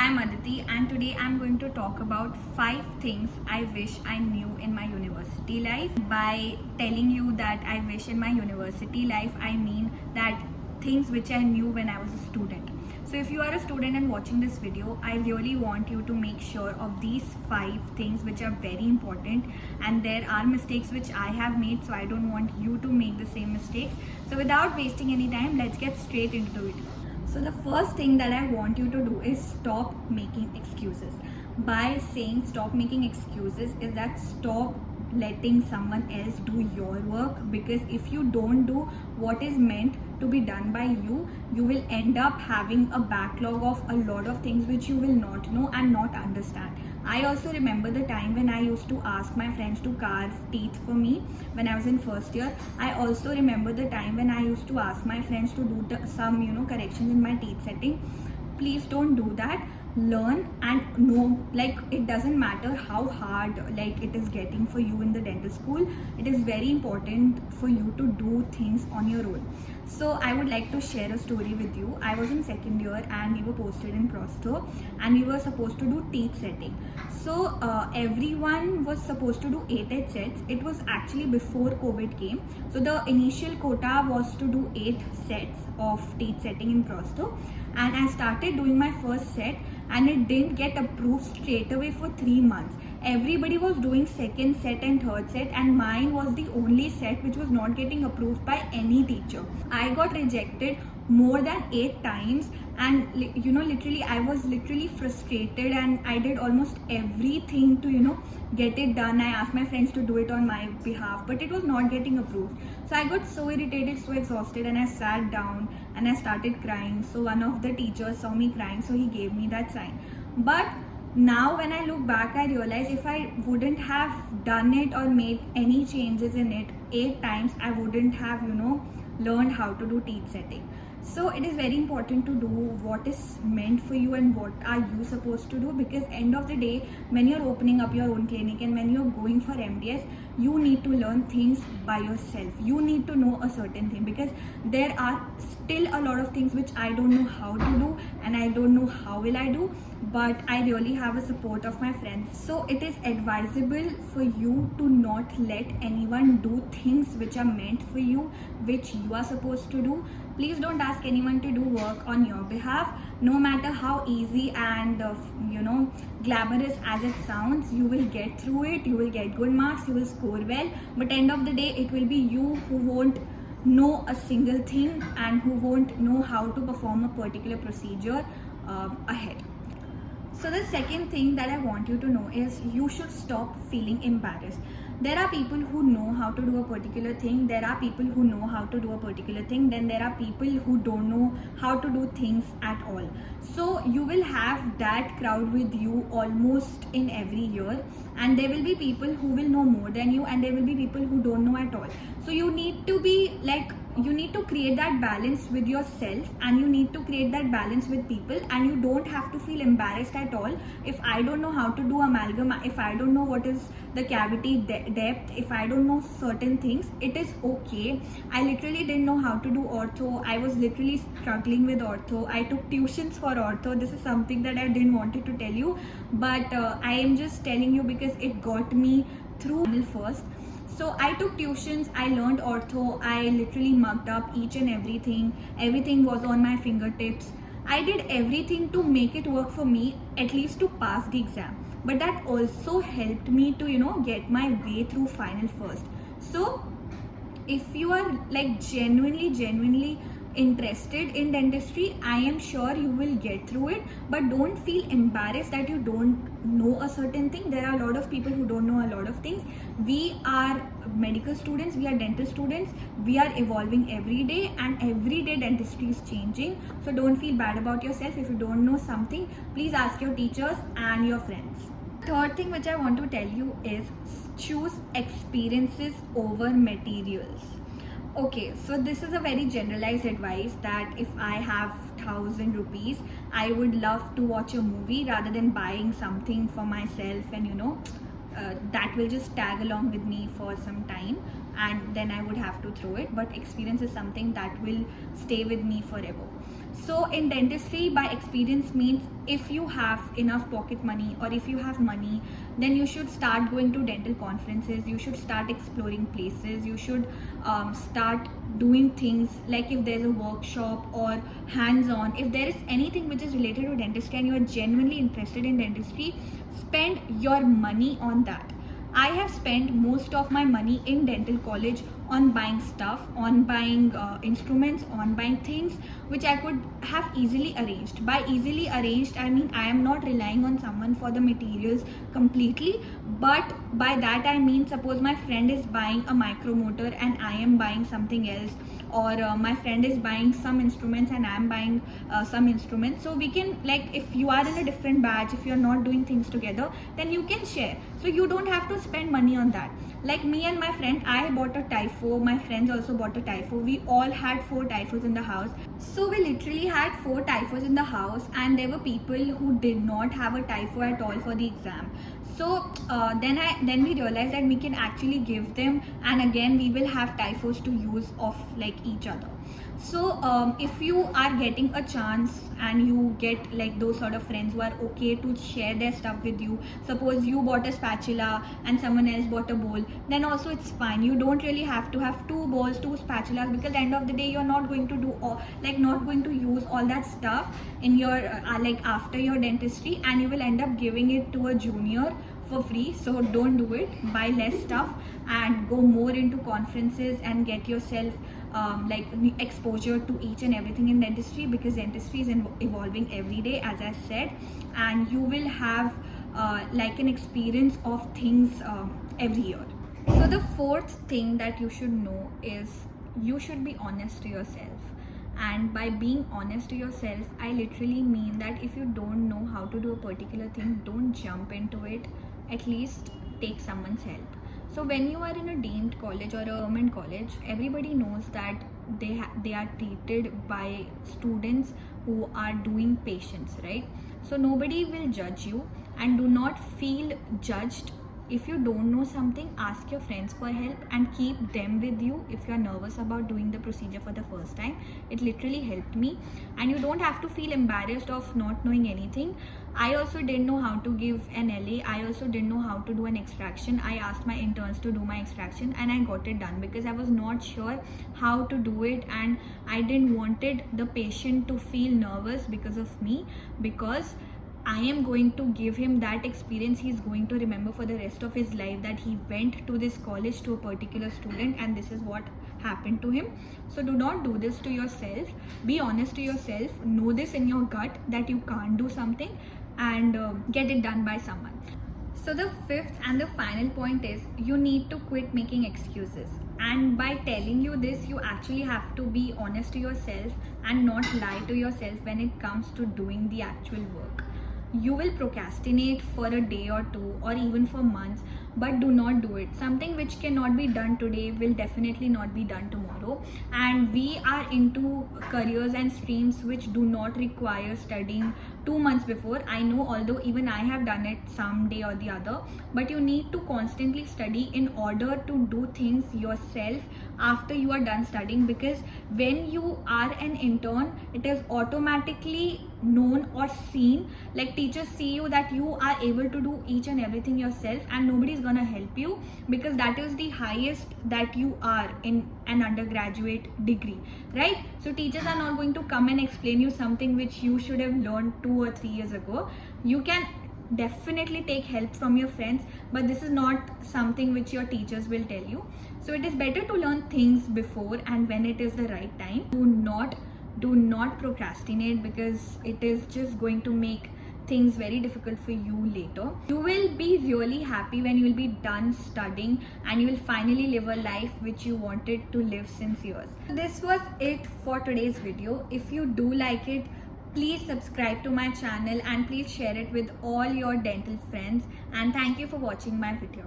I'm Aditi and today I'm going to talk about 5 things I wish I knew in my university life. By telling you that I wish in my university life, I mean that things which I knew when I was a student. So if you are a student and watching this video, I really want you to make sure of these 5 things which are very important, and there are mistakes which I have made, so I don't want you to make the same mistakes. So without wasting any time, let's get straight into it. So the first thing that I want you to do is stop making excuses. By saying stop making excuses is that stop letting someone else do your work, because if you don't do what is meant to be done by you, you will end up having a backlog of a lot of things which you will not know and not understand. I also remember the time when I used to ask my friends to carve teeth for me when I was in first year. I also remember the time when I used to ask my friends to do some corrections in my teeth setting. Please don't do that. Learn and know, like, it doesn't matter how hard like it is getting for you in the dental school. It is very important for you to do things on your own. So I would like to share a story with you. I was in second year and we were posted in Prosto and we were supposed to do teeth setting. So everyone was supposed to do 8 sets. It was actually before COVID came. So the initial quota was to do 8 sets of teeth setting in Prosto, and I started doing my first set and it didn't get approved straight away for 3 months. Everybody was doing second set and third set, and mine was the only set which was not getting approved by any teacher. I got rejected more than 8 times, and literally I was literally frustrated, and I did almost everything to get it done. I asked my friends to do it on my behalf, but it was not getting approved. So I got so irritated, so exhausted, and I sat down and I started crying. So one of the teachers saw me crying, so he gave me that sign. But now when I look back, I realize if I wouldn't have done it or made any changes in it 8 times, I wouldn't have learned how to do teeth setting. So it is very important to do what is meant for you and what are you supposed to do, because end of the day, when you're opening up your own clinic and when you're going for MDS, you need to learn things by yourself. You need to know a certain thing, because there are still a lot of things which I don't know how to do and I don't know how will I do, but I really have a support of my friends. So it is advisable for you to not let anyone do things which are meant for you, which you are supposed to do. Please don't ask anyone to do work on your behalf. No matter how easy and glamorous as it sounds, you will get through it. You will get good marks, you will score well, but end of the day, it will be you who won't know a single thing and who won't know how to perform a particular procedure ahead. So the second thing that I want you to know is you should stop feeling embarrassed. There are people who know how to do a particular thing. There are people who know how to do a particular thing. Then there are people who don't know how to do things at all. So you will have that crowd with you almost in every year, and there will be people who will know more than you, and there will be people who don't know at all. So you need to be like, you need to create that balance with yourself, and you need to create that balance with people, and you don't have to feel embarrassed at all. If I don't know how to do amalgam, if I don't know what is the cavity depth, if I don't know certain things, it is okay. I literally didn't know how to do ortho. I was literally struggling with ortho. I took tuitions for ortho. This is something that I didn't wanted to tell you, but I am just telling you because it got me through first. So I took tuitions, I learned ortho, I literally mucked up each and everything. Everything was on my fingertips. I did everything to make it work for me, at least to pass the exam. But that also helped me to get my way through final first. So if you are like genuinely interested in dentistry, I am sure you will get through it. But don't feel embarrassed that you don't know a certain thing. There are a lot of people who don't know a lot of things. We are medical students, we are dental students, we are evolving every day, and every day dentistry is changing. So don't feel bad about yourself. If you don't know something, please ask your teachers and your friends. Third thing which I want to tell you is choose experiences over materials. Okay, so this is a very generalized advice that if I have 1,000 rupees, I would love to watch a movie rather than buying something for myself, and that will just tag along with me for some time, and then I would have to throw it. But experience is something that will stay with me forever. So in dentistry, by experience means if you have enough pocket money or if you have money, then you should start going to dental conferences, you should start exploring places, you should start doing things like if there's a workshop or hands-on. If there is anything which is related to dentistry and you are genuinely interested in dentistry, spend your money on that. I have spent most of my money in dental college on buying stuff, on buying instruments, on buying things which I could have easily arranged. By easily arranged, I mean I am not relying on someone for the materials completely, but by that I mean suppose my friend is buying a micromotor and I am buying something else, or my friend is buying some instruments and I am buying some instruments. So we can, like, if you are in a different batch, if you are not doing things together, then you can share. So you don't have to spend money on that. Like me and my friend, I bought a Typho, my friends also bought a Typho. We all had 4 Typhos in the house. So we literally had 4 Typhos in the house, and there were people who did not have a Typho at all for the exam. So then we realized that we can actually give them, and again we will have Typhos to use of like each other. So if you are getting a chance and you get like those sort of friends who are okay to share their stuff with you, suppose you bought a spatula and someone else bought a bowl, then also it's fine. You don't really have to have 2 bowls, 2 spatulas, because at the end of the day you're not going to do all, like not going to use all that stuff in your like after your dentistry, and you will end up giving it to a junior for free. So don't do it. Buy less stuff and go more into conferences and get yourself like exposure to each and everything in dentistry, because dentistry is evolving every day, as I said, and you will have like an experience of things every year. So the 4th thing that you should know is you should be honest to yourself. And by being honest to yourself, I literally mean that if you don't know how to do a particular thing, don't jump into it. At least take someone's help. So when you are in a deemed college or a government college, everybody knows that they are treated by students who are doing patients, right? So nobody will judge you, and do not feel judged. If you don't know something, ask your friends for help and keep them with you if you are nervous about doing the procedure for the first time. It literally helped me, and you don't have to feel embarrassed of not knowing anything. I also didn't know how to give an LA. I also didn't know how to do an extraction. I asked my interns to do my extraction and I got it done because I was not sure how to do it, and I didn't wanted the patient to feel nervous because of me, because I am going to give him that experience he's going to remember for the rest of his life, that he went to this college to a particular student and this is what happened to him. So do not do this to yourself. Be honest to yourself. Know this in your gut that you can't do something, and get it done by someone. So the 5th and the final point is you need to quit making excuses. And by telling you this, you actually have to be honest to yourself and not lie to yourself when it comes to doing the actual work. You will procrastinate for a day or 2 or even for months, but do not do it. Something which cannot be done today will definitely not be done tomorrow, and we are into careers and streams which do not require studying 2 months before. I know, although even I have done it someday or the other, but you need to constantly study in order to do things yourself after you are done studying, because when you are an intern, it is automatically known or seen, like teachers see you that you are able to do each and everything yourself, and nobody is gonna help you, because that is the highest that you are in an undergraduate degree, right? So teachers are not going to come and explain you something which you should have learned 2 or 3 years ago. You can definitely take help from your friends, but this is not something which your teachers will tell you. So it is better to learn things before and when it is the right time. Do not procrastinate, because it is just going to make things very difficult for you later. You will be really happy when you will be done studying and you will finally live a life which you wanted to live since years. This was it for today's video. If you do like it, please subscribe to my channel and please share it with all your dental friends, and thank you for watching my video.